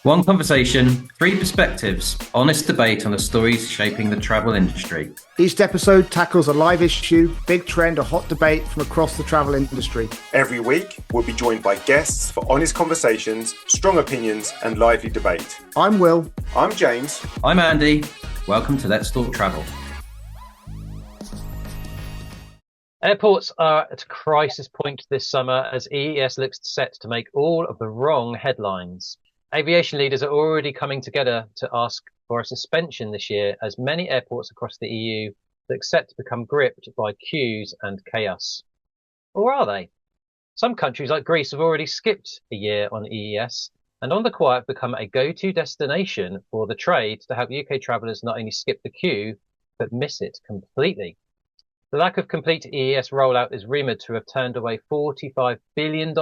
One conversation, three perspectives, honest debate on the stories shaping the travel industry. Each episode tackles a live issue, big trend, or hot debate from across the travel industry. Every week, we'll be joined by guests for honest conversations, strong opinions, and lively debate. I'm Will. I'm James. I'm Andy. Welcome to Let's Talk Travel. Airports are at a crisis point this summer as EES looks set to make all of the wrong headlines. Aviation leaders are already coming together to ask for a suspension this year as many airports across the EU look set to become gripped by queues and chaos. Or are they? Some countries like Greece have already skipped a year on EES and on the quiet become a go-to destination for the trade to help UK travellers not only skip the queue, but miss it completely. The lack of complete EES rollout is rumoured to have turned away $45 billion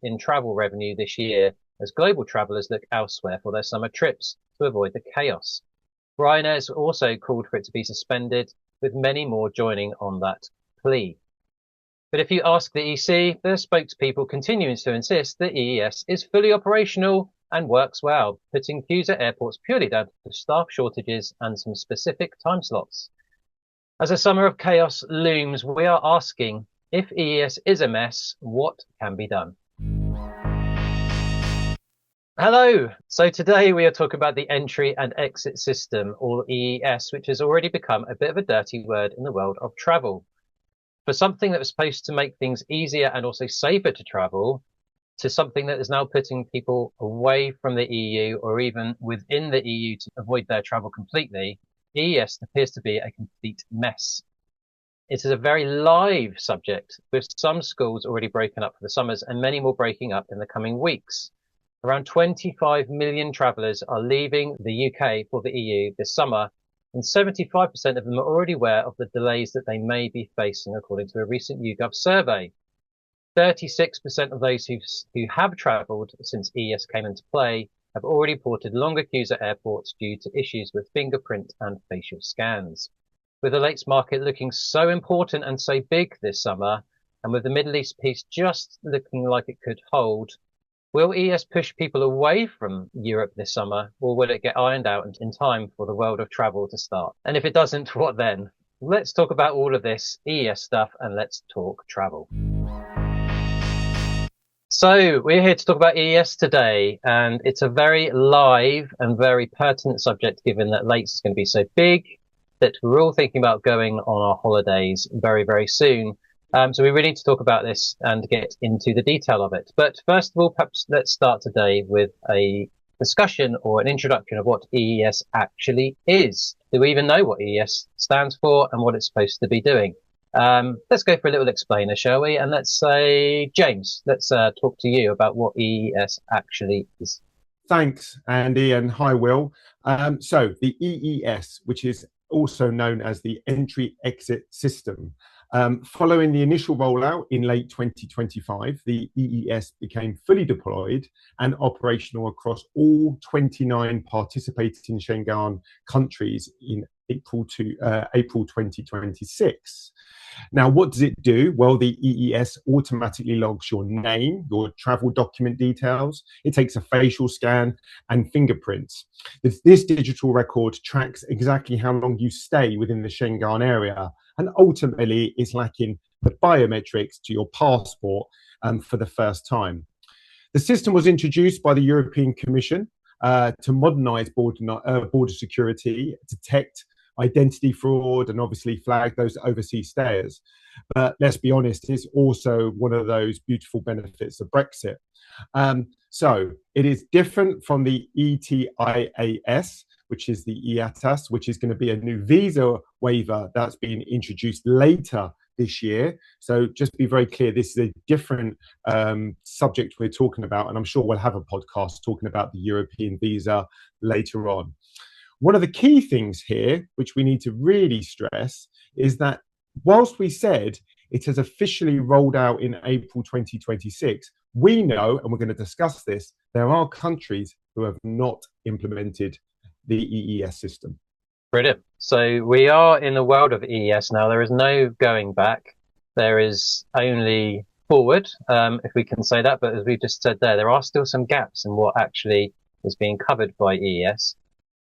in travel revenue this year as global travellers look elsewhere for their summer trips to avoid the chaos. Ryanair has also called for it to be suspended, with many more joining on that plea. But if you ask the EC, their spokespeople continuing to insist that EES is fully operational and works well, putting queues at airports purely down to staff shortages and some specific time slots. As a summer of chaos looms, we are asking, if EES is a mess, what can be done? Hello. So today we are talking about the entry and exit system, or EES, which has already become a bit of a dirty word in the world of travel. For something that was supposed to make things easier and also safer to travel, to something that is now putting people away from the EU or even within the EU to avoid their travel completely, EES appears to be a complete mess. It is a very live subject, with some schools already broken up for the summers and many more breaking up in the coming weeks. Around 25 million travellers are leaving the UK for the EU this summer, and 75% of them are already aware of the delays that they may be facing, according to a recent YouGov survey. 36% of those who have travelled since EES came into play have already reported longer queues at airports due to issues with fingerprint and facial scans. With the lates market looking so important and so big this summer, and with the Middle East piece just looking like it could hold, will EES push people away from Europe this summer, or will it get ironed out in time for the world of travel to start? And if it doesn't, what then? Let's talk about all of this EES stuff and let's talk travel. So we're here to talk about EES today, and it's a very live and very pertinent subject given that lates is going to be so big that we're all thinking about going on our holidays very, very soon. So we really need to talk about this and get into the detail of it. But first of all, perhaps let's start today with a discussion or an introduction of what EES actually is. Do we even know what EES stands for and what it's supposed to be doing? Let's go for a little explainer, shall we? And let's say, James, let's talk to you about what EES actually is. Thanks, Andy, and hi, Will. So the EES, which is also known as the Entry-Exit System, following the initial rollout in late 2025, the EES became fully deployed and operational across all 29 participating Schengen countries in April 2026. Now, what does it do? Well, the EES automatically logs your name, your travel document details. It takes a facial scan and fingerprints. This digital record tracks exactly how long you stay within the Schengen area, and ultimately is lacking the biometrics to your passport for the first time. The system was introduced by the European Commission to modernise border security, detect identity fraud, and obviously flag those overseas stayers. But let's be honest, it's also one of those beautiful benefits of Brexit. So it is different from the ETIAS, which is the EATAS, which is going to be a new visa waiver that's being introduced later this year. So just be very clear, this is a different subject we're talking about, and I'm sure we'll have a podcast talking about the European visa later on. One of the key things here, which we need to really stress, is that whilst we said it has officially rolled out in April 2026, we know, and we're going to discuss this, there are countries who have not implemented the EES system. Brilliant. So we are in the world of EES now. There is no going back. There is only forward, if we can say that. But as we just said there are still some gaps in what actually is being covered by EES.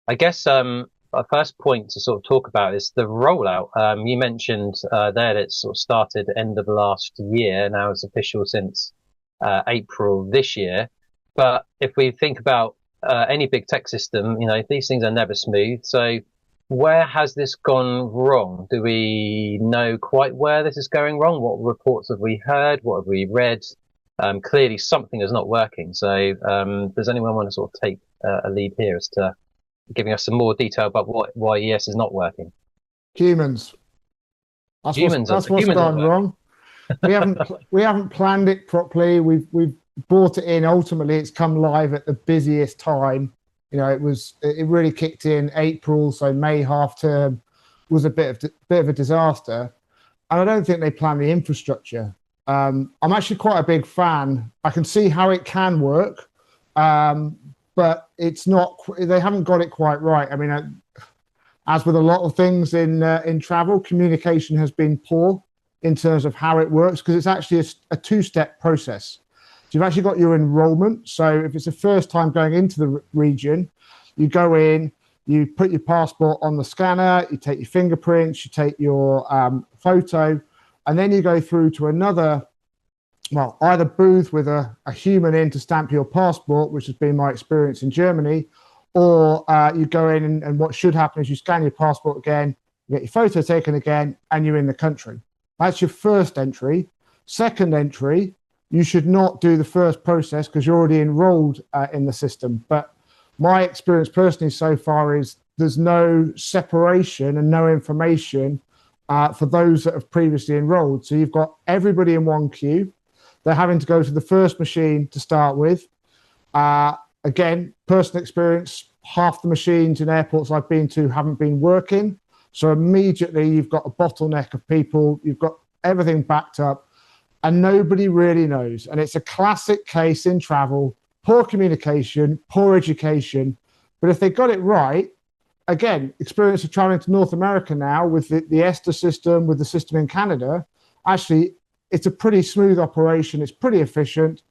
I guess our first point to sort of talk about is the rollout. You mentioned there that it sort of started end of last year. Now it's official since April this year. But if we think about any big tech system, these things are never smooth. So where has this gone wrong? Do we know quite where this is going wrong? What reports have we heard? What have we read? Clearly something is not working. So does anyone want to sort of take a lead here as to giving us some more detail about why ES is not working? Humans. That's what's gone wrong. We haven't planned it properly. We've brought it in. Ultimately, it's come live at the busiest time. It really kicked in April, so May half term was a bit of a disaster, and I don't think they planned the infrastructure. I'm actually quite a big fan. I can see how it can work, but it's not. They haven't got it quite right. I mean, as with a lot of things in travel, communication has been poor in terms of how it works, because it's actually a two-step process. So you've actually got your enrollment. So if it's the first time going into the region, you go in, you put your passport on the scanner, you take your fingerprints, you take your photo, and then you go through to another, either booth with a human in to stamp your passport, which has been my experience in Germany, or you go in and what should happen is you scan your passport again, you get your photo taken again, and you're in the country. That's your first entry. Second entry, you should not do the first process because you're already enrolled in the system. But my experience personally so far is there's no separation and no information for those that have previously enrolled. So you've got everybody in one queue. They're having to go to the first machine to start with. Again, personal experience, half the machines in airports I've been to haven't been working. So immediately you've got a bottleneck of people, you've got everything backed up, and nobody really knows. And it's a classic case in travel, poor communication, poor education. But if they got it right, again, experience of traveling to North America now with the ESTA system, with the system in Canada, actually, it's a pretty smooth operation. It's pretty efficient.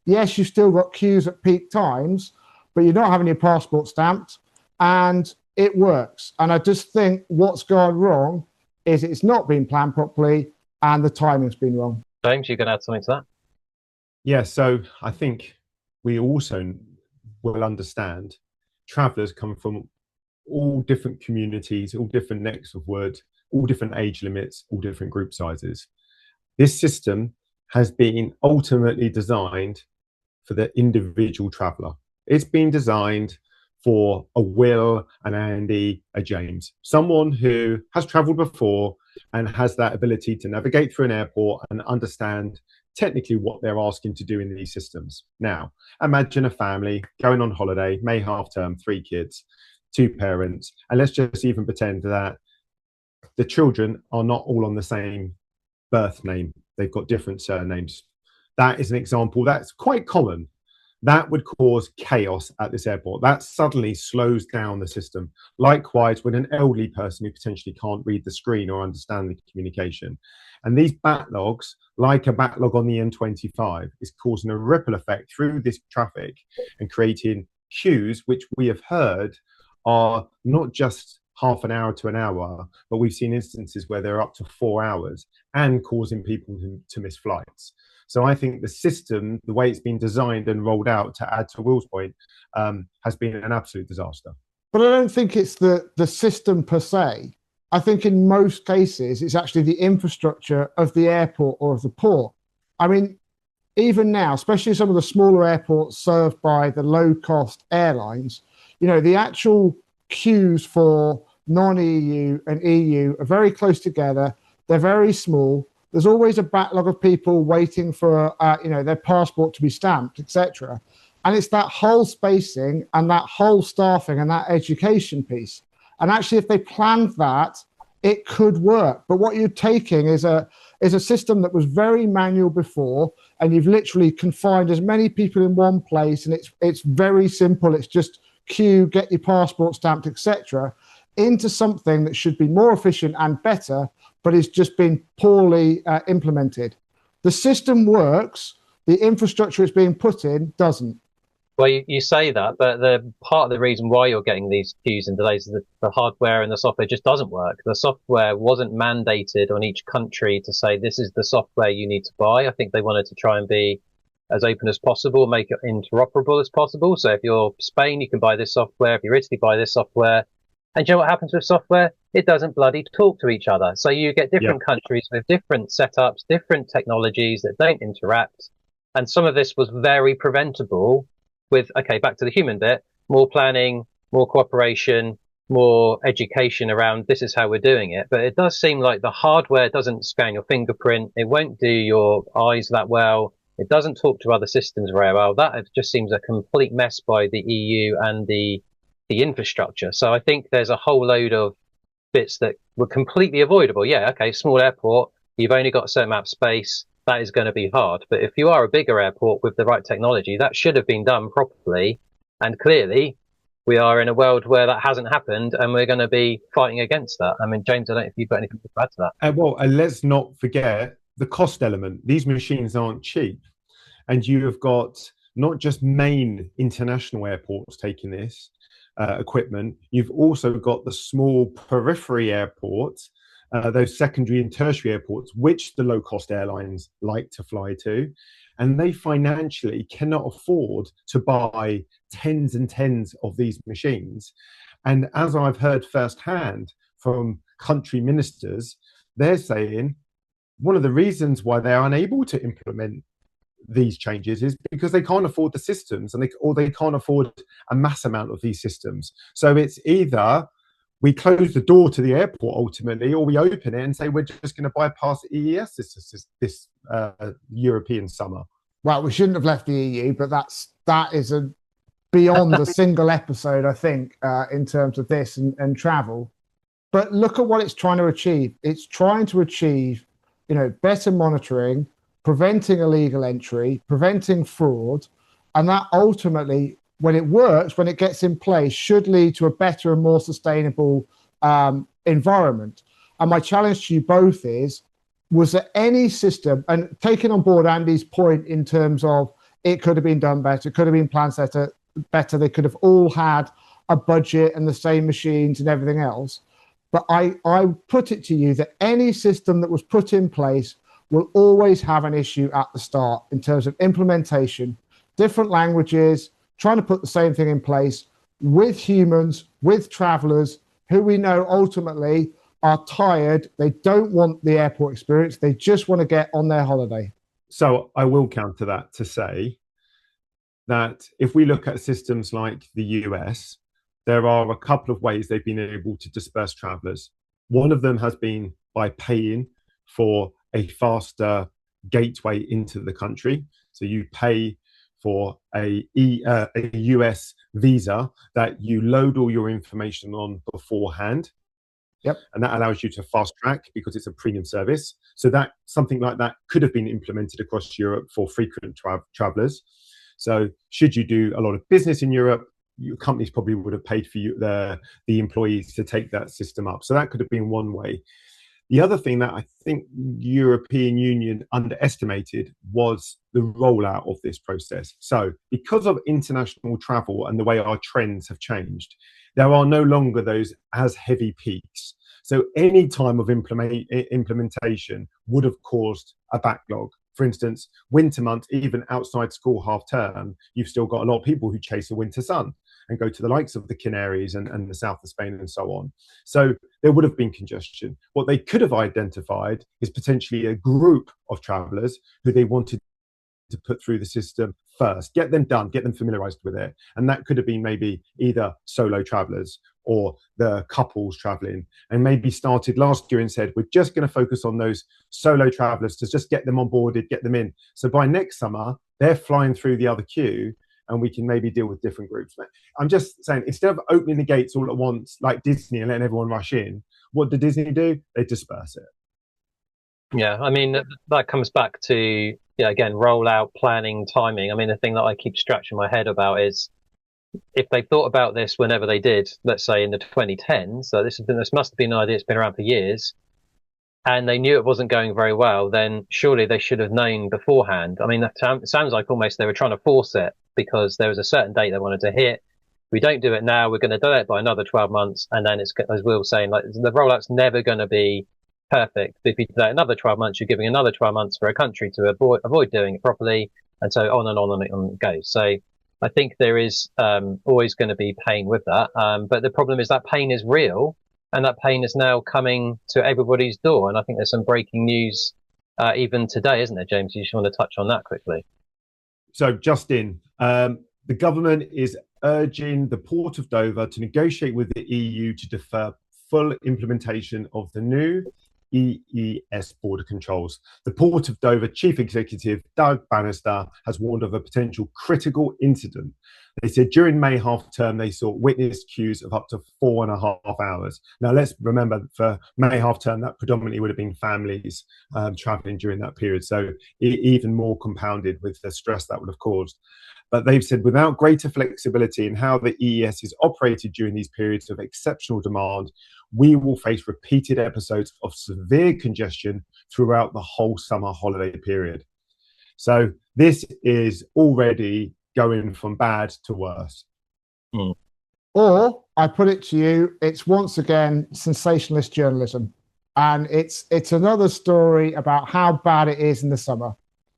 Yes, you've still got queues at peak times, but you're not having your passport stamped, and it works. And I just think what's gone wrong is it's not been planned properly and the timing's been wrong. James, you're going to add something to that? Yeah, so I think we also will understand travelers come from all different communities, all different necks of wood, all different age limits, all different group sizes. This system has been ultimately designed for the individual traveler. It's been designed for a Will, an Andy, a James, someone who has traveled before and has that ability to navigate through an airport and understand technically what they're asking to do in these systems. Now, imagine a family going on holiday, May half term, 3 kids, 2 parents, and let's just even pretend that the children are not all on the same birth name. They've got different surnames. That is an example that's quite common. That would cause chaos at this airport. That suddenly slows down the system. Likewise, with an elderly person who potentially can't read the screen or understand the communication. And these backlogs, like a backlog on the M25, is causing a ripple effect through this traffic and creating queues, which we have heard are not just half an hour to an hour, but we've seen instances where they're up to 4 hours and causing people to miss flights. So I think the system, the way it's been designed and rolled out, to add to Will's point, has been an absolute disaster. But I don't think it's the system per se. I think in most cases, it's actually the infrastructure of the airport or of the port. I mean, even now, especially some of the smaller airports served by the low-cost airlines, the actual queues for non-EU and EU are very close together. They're very small. There's always a backlog of people waiting for, their passport to be stamped, etc. And it's that whole spacing and that whole staffing and that education piece. And actually, if they planned that, it could work. But what you're taking is a system that was very manual before, and you've literally confined as many people in one place, and it's very simple. It's just queue, get your passport stamped, etc., into something that should be more efficient and better, but it's just been poorly implemented. The system works, the infrastructure it's being put in doesn't. Well, you say that, but the part of the reason why you're getting these queues and delays is that the hardware and the software just doesn't work. The software wasn't mandated on each country to say this is the software you need to buy. I think they wanted to try and be as open as possible, make it interoperable as possible. So if you're Spain, you can buy this software. If you're Italy, buy this software. And do you know what happens with software? It doesn't bloody talk to each other. So you get different countries with different setups, different technologies that don't interact. And some of this was very preventable with, okay, back to the human bit, more planning, more cooperation, more education around this is how we're doing it. But it does seem like the hardware doesn't scan your fingerprint. It won't do your eyes that well. It doesn't talk to other systems very well. That just seems a complete mess by the EU and the infrastructure. So I think there's a whole load of bits that were completely avoidable. Yeah, okay, small airport, you've only got a certain amount of space. That is going to be hard. But if you are a bigger airport with the right technology, that should have been done properly. And clearly, we are in a world where that hasn't happened, and we're going to be fighting against that. I mean, James, I don't know if you've got anything to add to that. Well, and let's not forget the cost element. These machines aren't cheap. And you have got not just main international airports taking this equipment, you've also got the small periphery airports, those secondary and tertiary airports, which the low-cost airlines like to fly to, and they financially cannot afford to buy tens and tens of these machines. And as I've heard firsthand from country ministers, they're saying one of the reasons why they're unable to implement these changes is because they can't afford the systems, and they can't afford a mass amount of these systems. So it's either we close the door to the airport ultimately, or we open it and say we're just going to bypass EES this European summer. Well, we shouldn't have left the EU, but that is beyond a single episode, I think, in terms of this and travel. But look at what it's trying to achieve. It's trying to achieve, better monitoring, preventing illegal entry, preventing fraud, and that ultimately, when it works, when it gets in place, should lead to a better and more sustainable environment. And my challenge to you both is, was there any system, and taking on board Andy's point in terms of it could have been done better, it could have been planned better, they could have all had a budget and the same machines and everything else. But I put it to you that any system that was put in place will always have an issue at the start in terms of implementation, different languages, trying to put the same thing in place with humans, with travelers who we know ultimately are tired. They don't want the airport experience. They just want to get on their holiday. So I will counter that to say that if we look at systems like the US, there are a couple of ways they've been able to disperse travelers. One of them has been by paying for a faster gateway into the country. So you pay for a US visa that you load all your information on beforehand. Yep. And that allows you to fast track because it's a premium service. So that something like that could have been implemented across Europe for frequent travelers. So should you do a lot of business in Europe, your companies probably would have paid for you, the employees to take that system up. So that could have been one way. The other thing that I think European Union underestimated was the rollout of this process. So because of international travel and the way our trends have changed, there are no longer those as heavy peaks. So any time of implementation would have caused a backlog. For instance, winter months, even outside school half term, you've still got a lot of people who chase the winter sun and go to the likes of the Canaries and the south of Spain and so on. So there would have been congestion. What they could have identified is potentially a group of travellers who they wanted to put through the system first, get them done, get them familiarised with it. And that could have been maybe either solo travellers or the couples travelling, and maybe started last year and said, we're just going to focus on those solo travellers to just get them onboarded, get them in. So by next summer, they're flying through the other queue, and we can maybe deal with different groups. I'm just saying, instead of opening the gates all at once, like Disney, and letting everyone rush in, what did Disney do? They disperse it. Yeah, I mean, that comes back to, again, rollout, planning, timing. I mean, the thing that I keep scratching my head about is if they thought about this whenever they did, let's say in the 2010s, so this must have been an idea that's been around for years. and they knew it wasn't going very well, then surely they should have known beforehand. I mean, that sounds like almost they were trying to force it because there was a certain date they wanted to hit. We don't do it now, we're going to delay it by another 12 months. And then it's, as Will was saying, like the rollout's never going to be perfect. But if you delay another 12 months, you're giving another 12 months for a country to avoid doing it properly. And so on and on and on it goes. So I think there is always going to be pain with that. But the problem is that pain is real, and that pain is now coming to everybody's door. And I think there's some breaking news even today, isn't there, James? You just want to touch on that quickly. So, Justin, the government is urging the Port of Dover to negotiate with the EU to defer full implementation of the new EES border controls. The Port of Dover Chief Executive, Doug Bannister, has warned of a potential critical incident. They said during May half term, they saw witness queues of up to 4.5 hours. Now, let's remember for May half term, that predominantly would have been families traveling during that period. So even more compounded with the stress that would have caused. But they've said without greater flexibility in how the EES is operated during these periods of exceptional demand, we will face repeated episodes of severe congestion throughout the whole summer holiday period. So this is already going from bad to worse. Or I put it to you, it's once again sensationalist journalism. And it's another story about how bad it is in the summer.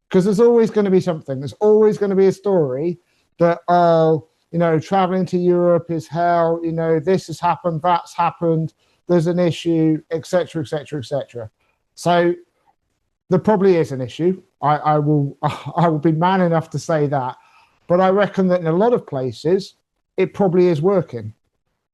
Because there's always going to be something. There's always going to be a story that, oh, you know, traveling to Europe is hell. You know, this has happened, that's happened. There's an issue, etc., etc., etc. So there probably is an issue. I will be man enough to say that. But I reckon that in a lot of places, it probably is working.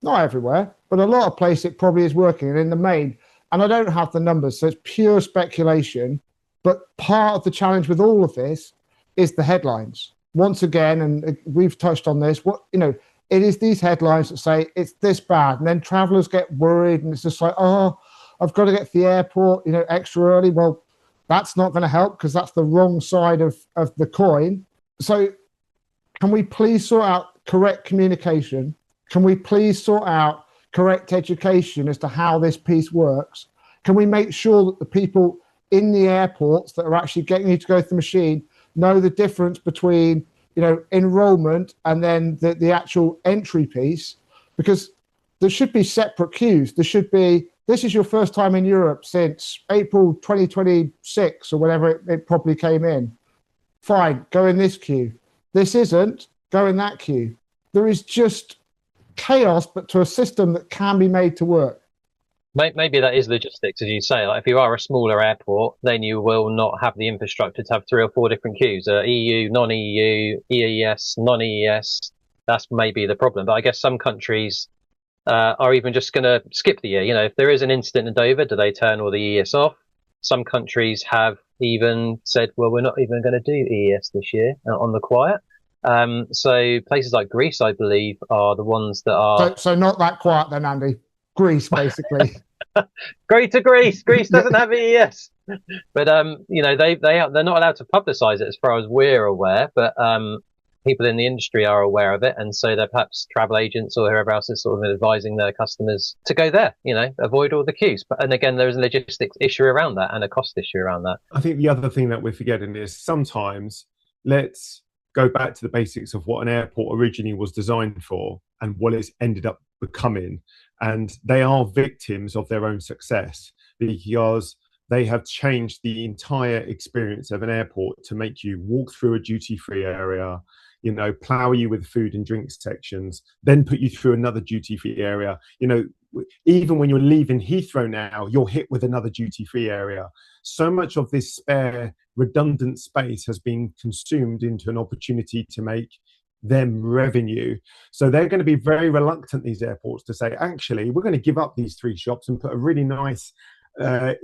Not everywhere, but a lot of places it probably is working. And in the main, and I don't have the numbers, so it's pure speculation. But part of the challenge with all of this is the headlines. Once again, and we've touched on this, it is these headlines that say it's this bad. And then travelers get worried and it's just like, oh, I've got to get to the airport, extra early. Well, that's not going to help because that's the wrong side of the coin. So can we please sort out correct communication? Can we please sort out correct education as to how this piece works? Can we make sure that the people in the airports that are actually getting you to go through the machine know the difference between, enrollment and then the actual entry piece? Because there should be separate queues. There should be, this is your first time in Europe since April 2026 or whenever it probably came in. Fine, go in this queue. This isn't, go in that queue. There is just chaos, but to a system that can be made to work. Maybe that is logistics, as you say. Like if you are a smaller airport, then you will not have the infrastructure to have 3 or 4 different queues. EU, non-EU, EES, non-EES. That's maybe the problem. But I guess some countries are even just going to skip the year. If there is an incident in Dover, do they turn all the EES off? Some countries have even said, well, we're not even going to do EES this year on the quiet. So places like Greece, I believe, are the ones that are... So not that quiet then, Andy. Greece, basically. Great to Greece. Greece doesn't have EES, but they're not allowed to publicise it as far as we're aware. But people in the industry are aware of it, and so they're perhaps travel agents or whoever else is sort of advising their customers to go there. Avoid all the queues. And again, there's a logistics issue around that and a cost issue around that. I think the other thing that we're forgetting is sometimes let's go back to the basics of what an airport originally was designed for and what it's ended up becoming. And they are victims of their own success because they have changed the entire experience of an airport to make you walk through a duty-free area, plow you with food and drink sections, then put you through another duty-free area. Even when you're leaving Heathrow now, you're hit with another duty-free area. So much of this spare redundant space has been consumed into an opportunity to make them revenue. So they're going to be very reluctant, these airports, to say, actually, we're going to give up these 3 shops and put a really nice,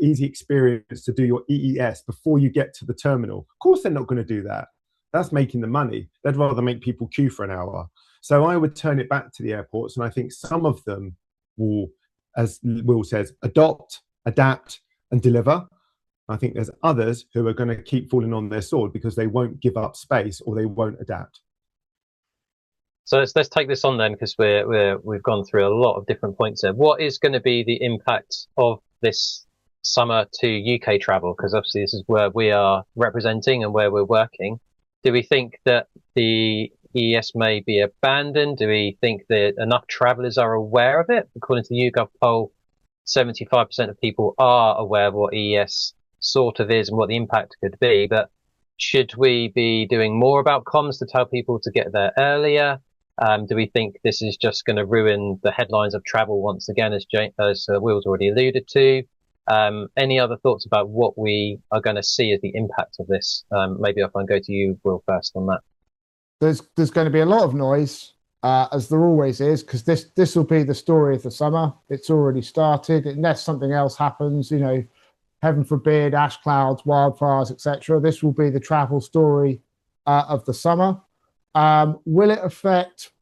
easy experience to do your EES before you get to the terminal. Of course, they're not going to do that. That's making the money. They'd rather make people queue for an hour. So I would turn it back to the airports. And I think some of them will, as Will says, adopt, adapt and deliver. I think there's others who are going to keep falling on their sword because they won't give up space or they won't adapt. So let's take this on then, because we've gone through a lot of different points there. What is going to be the impact of this summer to UK travel? Because obviously this is where we are representing and where we're working. Do we think that the EES may be abandoned? Do we think that enough travellers are aware of it? According to the YouGov poll, 75% of people are aware of what EES sort of is and what the impact could be. But should we be doing more about comms to tell people to get there earlier? Do we think this is just going to ruin the headlines of travel once again, as Will's already alluded to? Any other thoughts about what we are going to see as the impact of this? Maybe if I can go to you, Will, first on that. There's going to be a lot of noise, as there always is, because this will be the story of the summer. It's already started. Unless something else happens, heaven forbid, ash clouds, wildfires, etc. This will be the travel story of the summer. Will it affect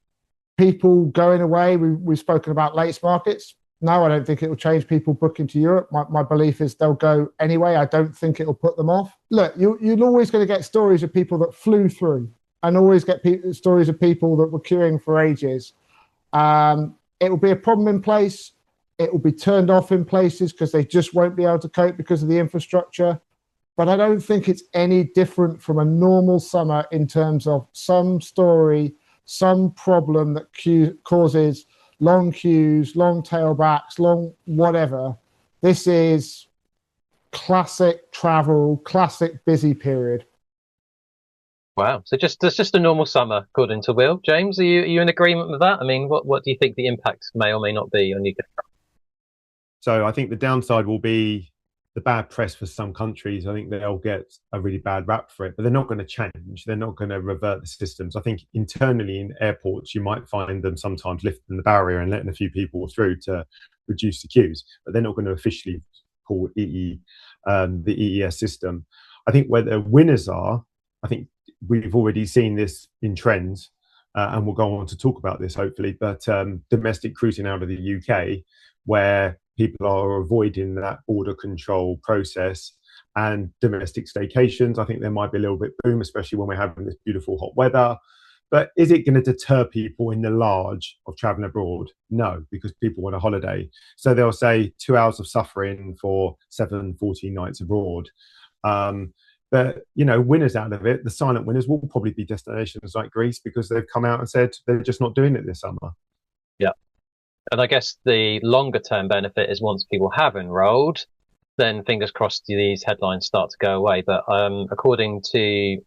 people going away? We've spoken about late markets. No, I don't think it will change people booking to Europe. My belief is they'll go anyway. I don't think it'll put them off. Look, you're always going to get stories of people that flew through, and always get stories of people that were queuing for ages. It will be a problem in place. It will be turned off in places because they just won't be able to cope because of the infrastructure. But I don't think it's any different from a normal summer in terms of some story, some problem that causes long queues, long tailbacks, long whatever. This is classic travel, classic busy period. Wow. So just a normal summer, according to Will. James, are you in agreement with that? I mean, what do you think the impact may or may not be on UK? So I think the downside will be the bad press for some countries. I think they'll get a really bad rap for it, but they're not going to change. They're not going to revert the systems. I think internally in airports, you might find them sometimes lifting the barrier and letting a few people through to reduce the queues, but they're not going to officially call the EES system. I think where the winners are, I think we've already seen this in trends, and we'll go on to talk about this hopefully, but domestic cruising out of the UK, where people are avoiding that border control process, and domestic staycations. I think there might be a little bit boom, especially when we're having this beautiful hot weather. But is it going to deter people in the large of traveling abroad? No, because people want a holiday. So they'll say 2 hours of suffering for 14 nights abroad. But, winners out of it, the silent winners will probably be destinations like Greece, because they've come out and said they're just not doing it this summer. Yeah. And I guess the longer term benefit is once people have enrolled, then fingers crossed these headlines start to go away. But according to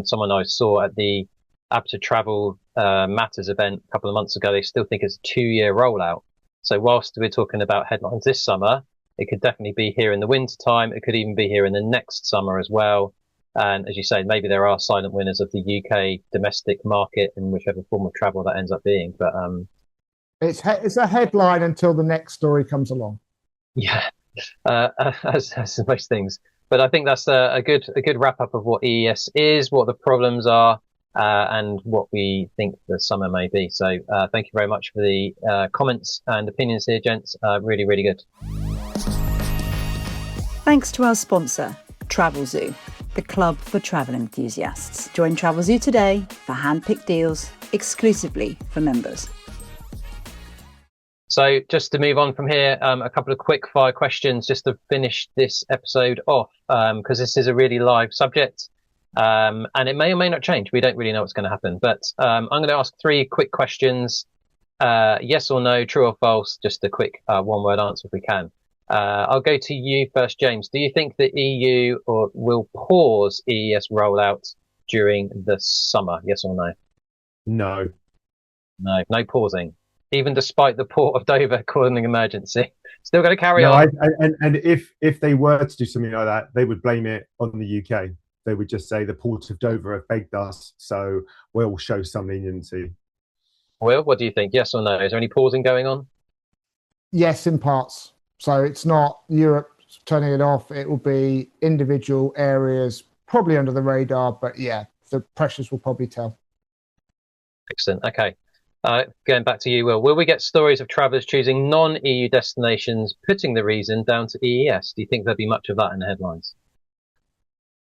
someone I saw at the Ep8 Travel Matters event a couple of months ago, they still think it's a 2-year rollout. So whilst we're talking about headlines this summer, it could definitely be here in the winter time. It could even be here in the next summer as well. And as you say, maybe there are silent winners of the UK domestic market in whichever form of travel that ends up being. But it's a headline until the next story comes along. Yeah, as most things. But I think that's a good wrap up of what EES is, what the problems are, and what we think the summer may be. So thank you very much for the comments and opinions here, gents. Really, really good. Thanks to our sponsor, Travelzoo, the club for travel enthusiasts. Join Travelzoo today for hand-picked deals exclusively for members. So just to move on from here, a couple of quick fire questions just to finish this episode off, because this is a really live subject, and it may or may not change. We don't really know what's going to happen, but I'm going to ask 3 quick questions, yes or no, true or false, just a quick one-word answer if we can. I'll go to you first, James. Do you think the EU will pause EES rollout during the summer? Yes or no? No. No pausing. Even despite the port of Dover calling an emergency, still going to carry on. And if they were to do something like that, they would blame it on the UK. They would just say the port of Dover have begged us, so we'll show some leniency. Will, what do you think? Yes or no? Is there any pausing going on? Yes, in parts. So it's not Europe turning it off. It will be individual areas, probably under the radar. But yeah, the pressures will probably tell. Excellent. Okay. Going back to you, Will. Will we get stories of travellers choosing non-EU destinations, putting the reason down to EES? Do you think there'll be much of that in the headlines?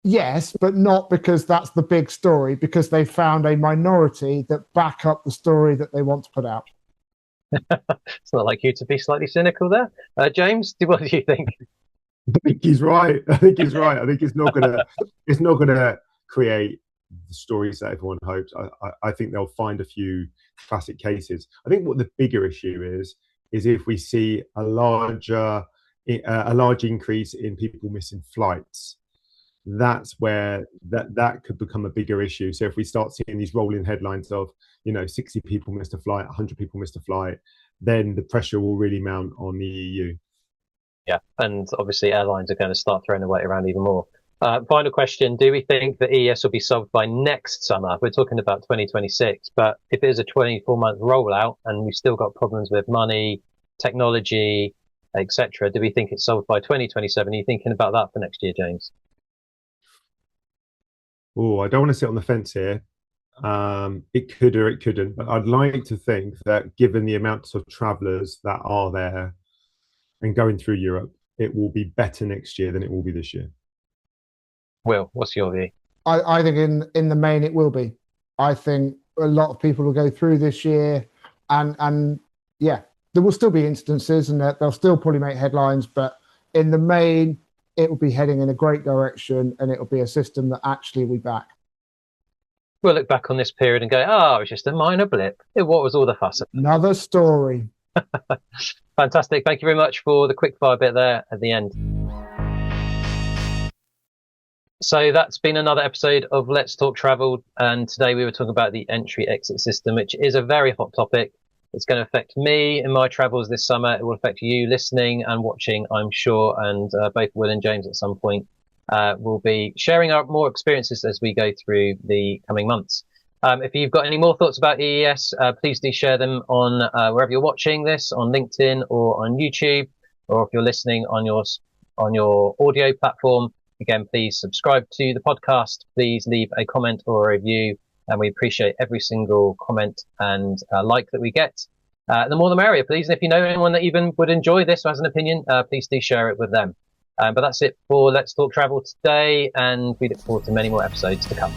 Yes, but not because that's the big story, because they found a minority that back up the story that they want to put out. It's not like you to be slightly cynical there. James, what do you think? I think he's right. I think he's right. I think it's not gonna create the stories that everyone hopes. I think they'll find a few classic cases. I think what the bigger issue is if we see a large increase in people missing flights. That's where that could become a bigger issue. So if we start seeing these rolling headlines of 60 people missed a flight, 100 people missed a flight, then the pressure will really mount on the EU. Yeah, and obviously airlines are going to start throwing the weight around even more. Final question: do we think that EES will be solved by next summer? We're talking about 2026, but if it is a 24-month rollout and we've still got problems with money, technology, etc., do we think it's solved by 2027? Are you thinking about that for next year, James? Oh, I don't want to sit on the fence here. It could or it couldn't, but I'd like to think that given the amounts of travellers that are there and going through Europe, it will be better next year than it will be this year. Will, what's your view? I think in the main it will be. I think a lot of people will go through this year, and yeah, there will still be instances, and they'll still probably make headlines, but in the main, it will be heading in a great direction, and it will be a system that actually we back. We'll look back on this period and go, oh, it's just a minor blip. What was all the fuss? Another story. Fantastic. Thank you very much for the quick fire bit there at the end. So that's been another episode of Let's Talk Travel. And today we were talking about the entry-exit system, which is a very hot topic. It's going to affect me in my travels this summer. It will affect you listening and watching, I'm sure. And both Will and James at some point will be sharing our more experiences as we go through the coming months. If you've got any more thoughts about EES, please do share them on wherever you're watching this, on LinkedIn or on YouTube, or if you're listening on your audio platform. Again, please subscribe to the podcast. Please leave a comment or a review, and we appreciate every single comment and like that we get. The more the merrier, please. And if you know anyone that even would enjoy this or has an opinion, please do share it with them. But that's it for Let's Talk Travel today, and we look forward to many more episodes to come.